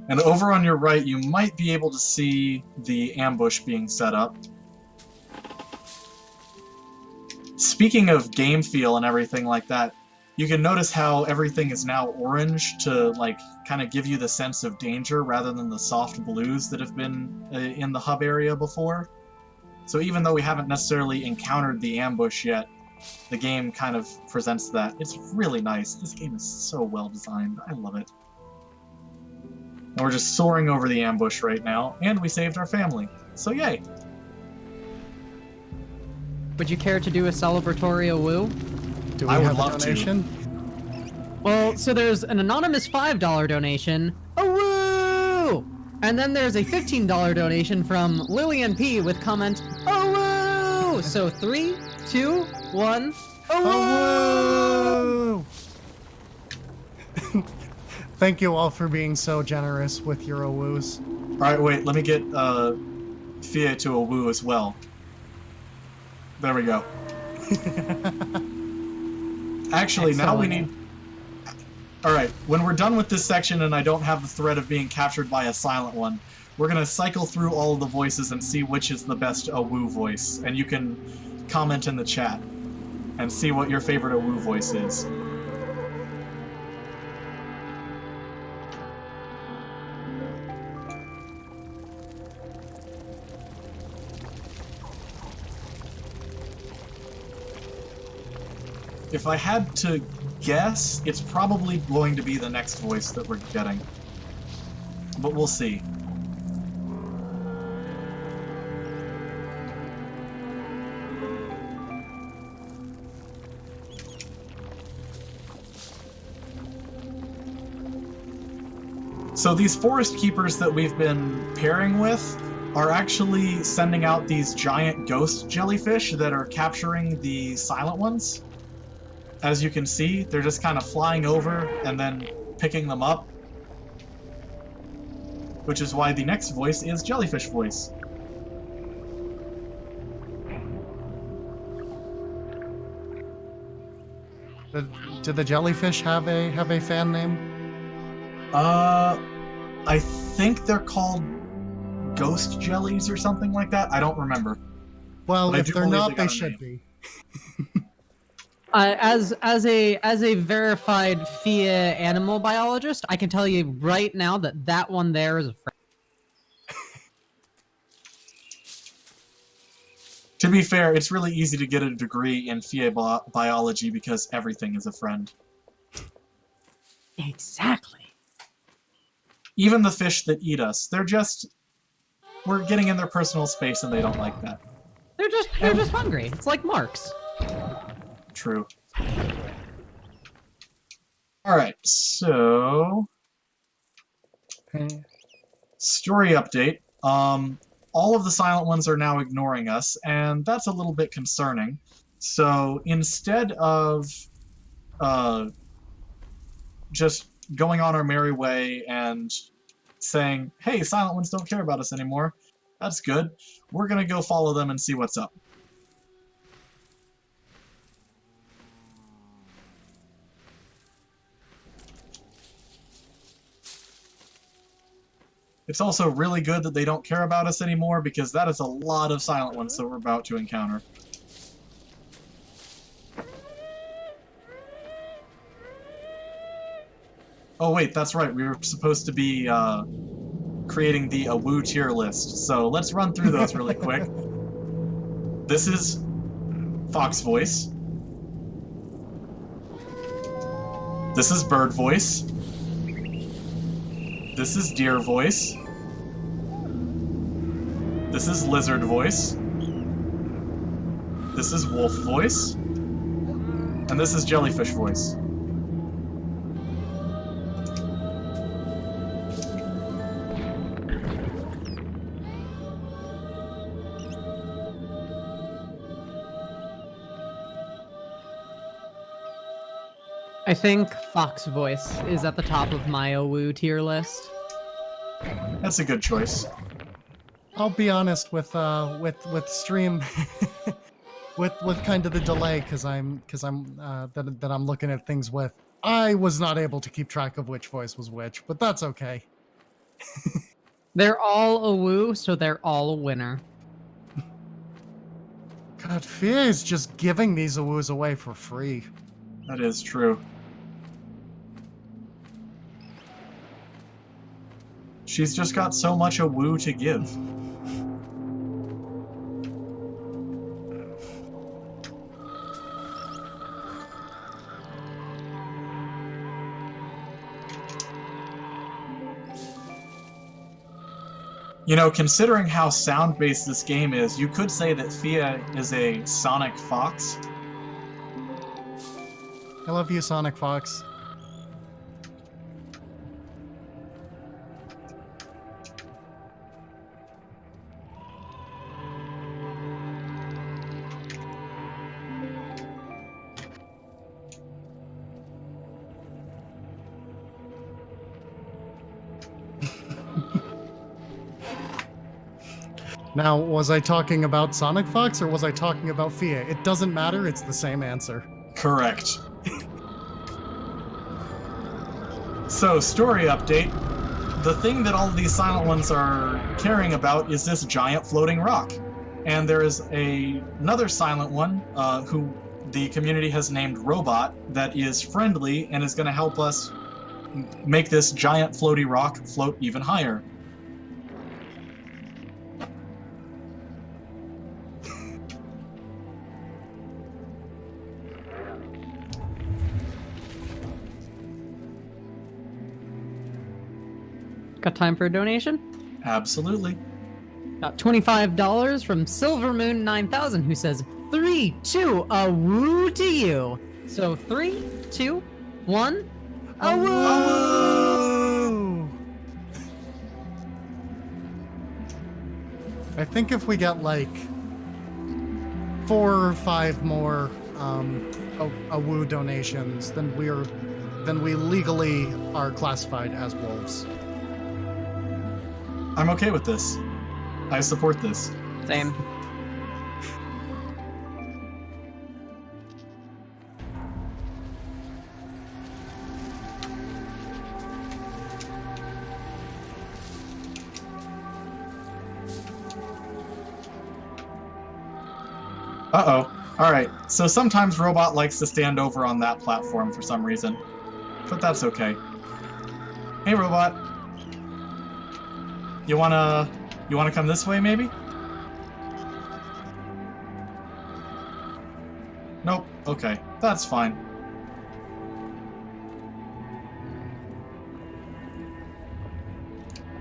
And over on your right, you might be able to see the ambush being set up. Speaking of game feel and everything like that, you can notice how everything is now orange to, like, kind of give you the sense of danger rather than the soft blues that have been in the hub area before. So even though we haven't necessarily encountered the ambush yet, the game kind of presents that. It's really nice. This game is so well designed. I love it. And we're just soaring over the ambush right now, and we saved our family. So yay!
Would you care to do a celebratory woo?
Do we
I would
have a
love to.
donation?
Well, so there's an anonymous $5 donation, a woo! And then there's a $15 donation from Lillian P with comment, a woo! So 3, 2, 1, a woo!
Oh, woo! Thank you all for being so generous with your woos.
Alright, wait, let me get Fia to a woo as well. There we go. Actually, now we need... Alright, when we're done with this section and I don't have the threat of being captured by a Silent One, we're going to cycle through all of the voices and see which is the best woo voice. And you can comment in the chat and see what your favorite woo voice is. If I had to guess, it's probably going to be the next voice that we're getting. But we'll see. So these forest keepers that we've been pairing with are actually sending out these giant ghost jellyfish that are capturing the Silent Ones. As you can see, they're just kind of flying over and then picking them up. Which is why the next voice is Jellyfish Voice.
Do the jellyfish have a fan name?
I think they're called ghost jellies or something like that. I don't remember.
Well,
But I
if
do
they're
believe
not,
they
they
got a
should
name.
be.
As a verified FIA animal biologist, I can tell you right now that that one there is a friend.
To be fair, it's really easy to get a degree in biology because everything is a friend.
Exactly.
Even the fish that eat us, we're getting in their personal space and they don't like that.
They're just hungry. It's like Marx.
True. Alright, so... Story update. All of the silent ones are now ignoring us, and that's a little bit concerning. So instead of just going on our merry way and saying, hey, silent ones don't care about us anymore, that's good, we're gonna go follow them and see what's up. It's also really good that they don't care about us anymore, because that is a lot of silent ones that we're about to encounter. Oh wait, that's right, we were supposed to be creating the AWOO tier list, so let's run through those really quick. This is Fox Voice. This is Bird Voice. This is Deer Voice. This is Lizard Voice. This is Wolf Voice. And this is Jellyfish Voice.
I think Fox Voice is at the top of my AWOO tier list.
That's a good choice.
I'll be honest with stream, with kind of the delay, because I'm looking at things with. I was not able to keep track of which voice was which, but that's okay.
They're all AWOO, so they're all a winner.
God, Fia is just giving these AWOOs away for free.
That is true. She's just got so much AWOO to give. You know, considering how sound-based this game is, you could say that Fia is a Sonic Fox.
I love you, Sonic Fox. Now, was I talking about Sonic Fox or was I talking about Fia? It doesn't matter, it's the same answer.
Correct. So, story update. The thing that all of these silent ones are caring about is this giant floating rock. And there is another silent one who the community has named Robot that is friendly and is going to help us make this giant floaty rock float even higher.
Got time for a donation?
Absolutely.
Got $25 from Silvermoon9000, who says, 3, 2, AWOO to you. So 3, 2, 1, AWOO!
I think if we get like 4 or 5 more AWOO donations, then we legally are classified as wolves.
I'm okay with this. I support this.
Same.
Uh-oh. Alright, so sometimes Robot likes to stand over on that platform for some reason. But that's okay. Hey, Robot. You wanna come this way, maybe? Nope. Okay, that's fine.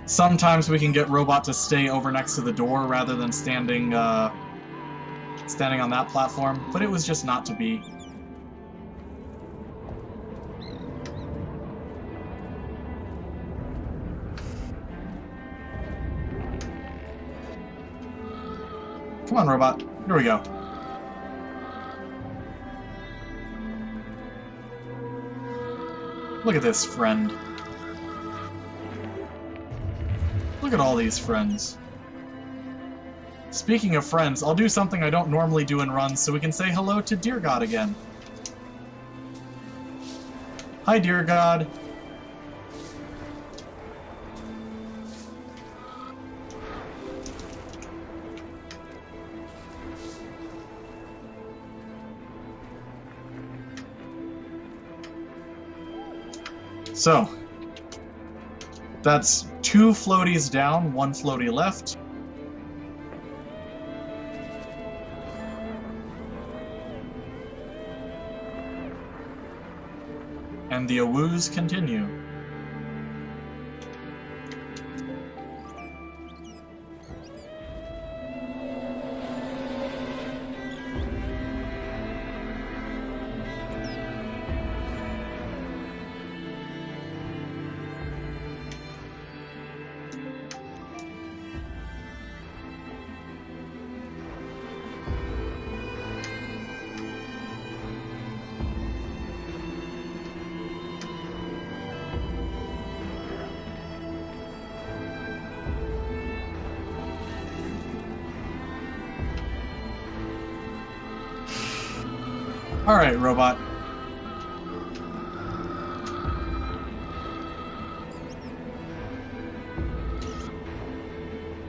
Sometimes we can get Robot to stay over next to the door rather than standing on that platform, but it was just not to be. Come on, Robot. Here we go. Look at this friend. Look at all these friends. Speaking of friends, I'll do something I don't normally do in runs so we can say hello to Dear God again. Hi, Dear God. So, that's 2 floaties down, 1 floaty left. And the awoos continue. Alright, Robot.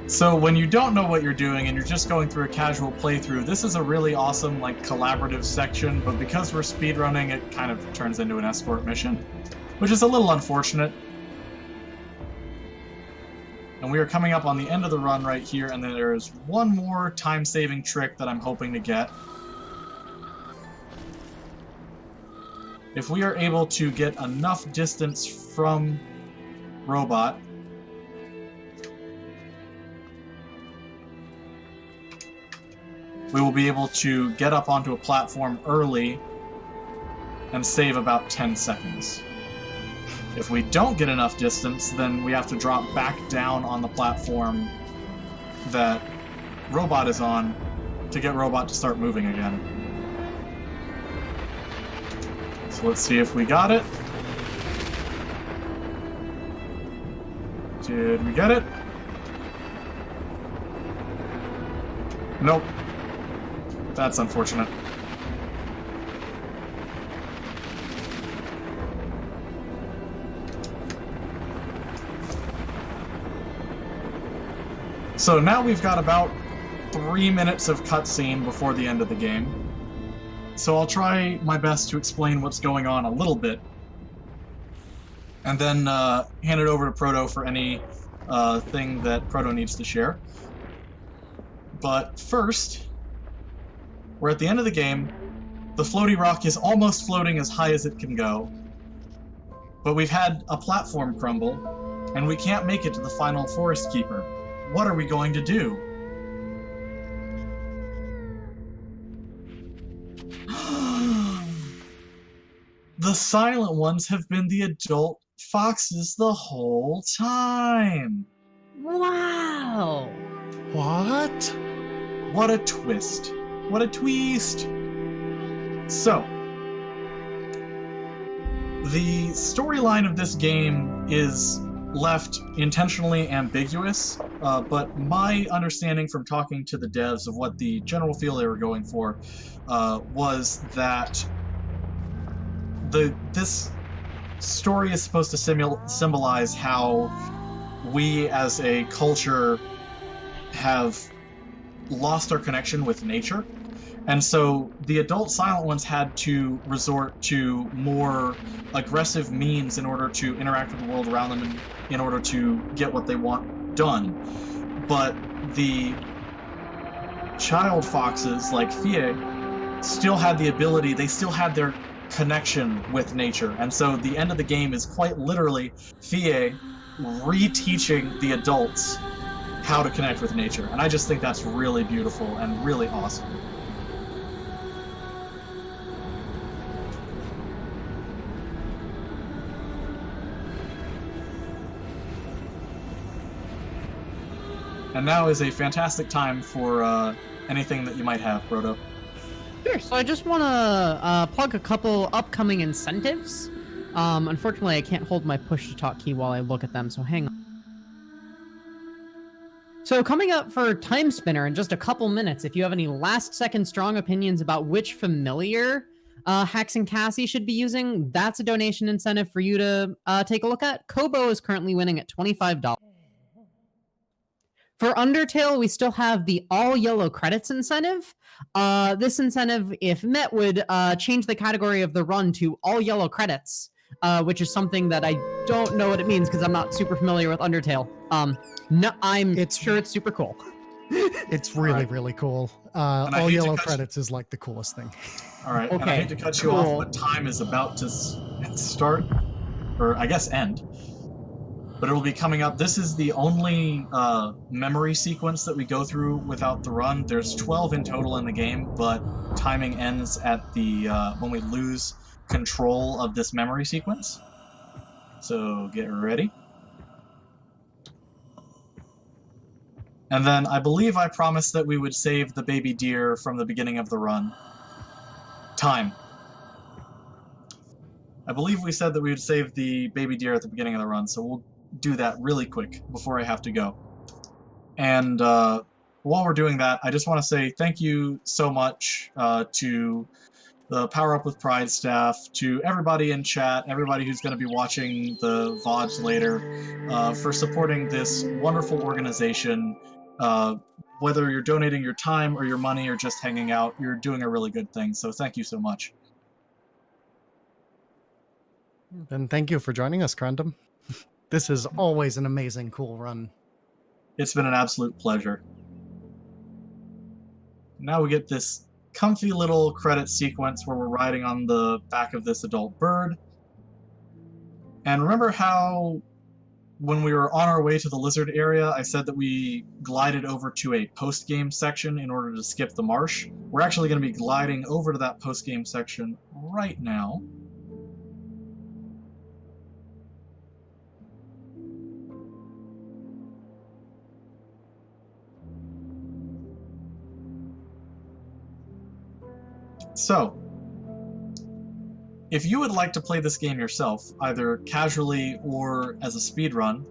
So when you don't know what you're doing and you're just going through a casual playthrough, this is a really awesome, like, collaborative section, but because we're speedrunning, it kind of turns into an escort mission, which is a little unfortunate. And we are coming up on the end of the run right here, and then there is one more time-saving trick that I'm hoping to get. If we are able to get enough distance from Robot, we will be able to get up onto a platform early and save about 10 seconds. If we don't get enough distance, then we have to drop back down on the platform that Robot is on to get Robot to start moving again. So let's see if we got it. Did we get it? Nope. That's unfortunate. So now we've got about 3 minutes of cutscene before the end of the game. So I'll try my best to explain what's going on a little bit, and then hand it over to Proto for any thing that Proto needs to share. But first, we're at the end of the game. The floaty rock is almost floating as high as it can go, but we've had a platform crumble, and we can't make it to the final Forest Keeper. What are we going to do? The silent ones have been the adult foxes the whole time.
Wow!
What?
What a twist. What a twist. So, the storyline of this game is left intentionally ambiguous, but my understanding from talking to the devs of what the general feel they were going for was that this story is supposed to symbolize how we as a culture have lost our connection with nature. And so the adult silent ones had to resort to more aggressive means in order to interact with the world around them and in order to get what they want done. But the child foxes, like Fie, still had the ability, they still had their connection with nature. And so the end of the game is quite literally Fie reteaching the adults how to connect with nature. And I just think that's really beautiful and really awesome. And now is a fantastic time for anything that you might have, Brodo.
Sure. So I just want to plug a couple upcoming incentives. Unfortunately, I can't hold my push-to-talk key while I look at them, so hang on. So coming up for Time Spinner in just a couple minutes, if you have any last-second strong opinions about which familiar Hax and Cassie should be using, that's a donation incentive for you to take a look at. Kobo is currently winning at $25. For Undertale, we still have the all yellow credits incentive. This incentive, if met, would change the category of the run to all yellow credits, which is something that I don't know what it means because I'm not super familiar with Undertale. No, I'm sure it's super cool.
It's really, really cool. All yellow credits is like the coolest thing.
All right,
Okay,
and I hate to cut you off, but time is about to start, or I guess end. But it'll be coming up. This is the only memory sequence that we go through without the run. There's 12 in total in the game, but timing ends at the when we lose control of this memory sequence. So get ready. And then I believe I promised that we would save the baby deer from the beginning of the run. Time. I believe we said that we would save the baby deer at the beginning of the run, so we'll do that really quick before I have to go. And while we're doing that, I just want to say thank you so much to the Power Up with Pride staff, to everybody in chat, everybody who's going to be watching the VODs later, for supporting this wonderful organization. Whether you're donating your time or your money or just hanging out, you're doing a really good thing, so thank you so much.
And thank you for joining us, Corundum. This is always an amazing, cool run.
It's been an absolute pleasure. Now we get this comfy little credit sequence where we're riding on the back of this adult bird. And remember how when we were on our way to the lizard area, I said that we glided over to a post-game section in order to skip the marsh? We're actually going to be gliding over to that post-game section right now. So, if you would like to play this game yourself, either casually or as a speedrun,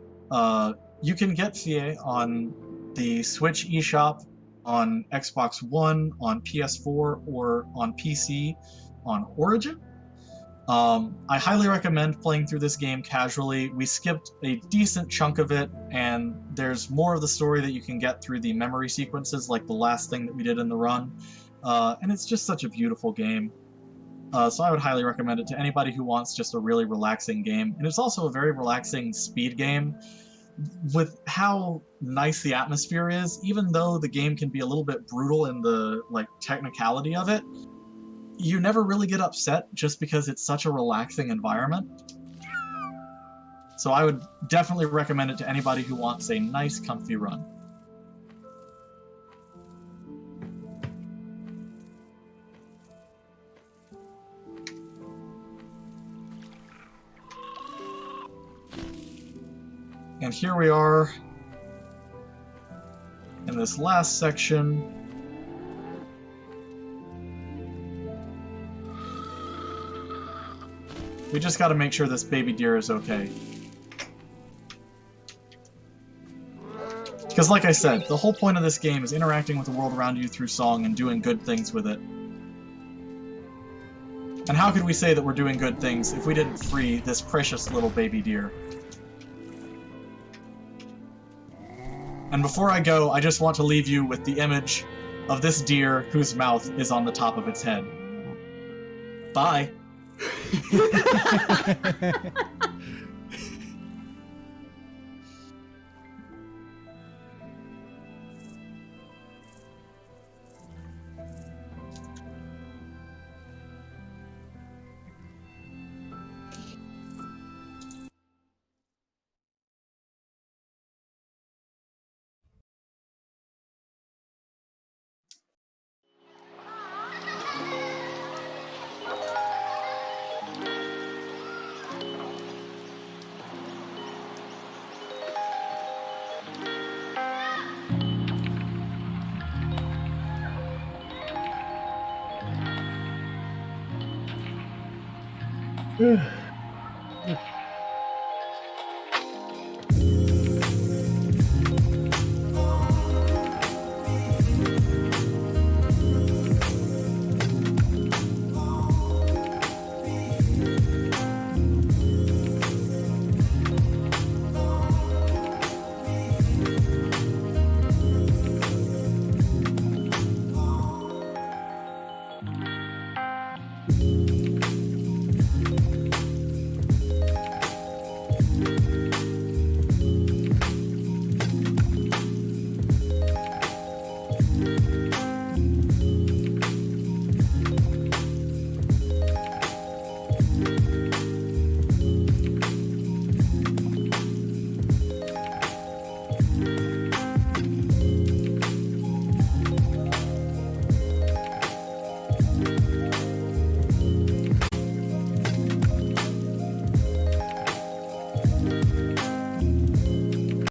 you can get Fie on the Switch eShop, on Xbox One, on PS4, or on PC on Origin. I highly recommend playing through this game casually. We skipped a decent chunk of it, and there's more of the story that you can get through the memory sequences, like the last thing that we did in the run. And it's just such a beautiful game. So I would highly recommend it to anybody who wants just a really relaxing game. And it's also a very relaxing speed game. With how nice the atmosphere is, even though the game can be a little bit brutal in the technicality of it, you never really get upset just because it's such a relaxing environment. So I would definitely recommend it to anybody who wants a nice, comfy run. And here we are in this last section. We just got to make sure this baby deer is okay. Because like I said, the whole point of this game is interacting with the world around you through song and doing good things with it. And how could we say that we're doing good things if we didn't free this precious little baby deer? And before I go, I just want to leave you with the image of this deer whose mouth is on the top of its head. Bye.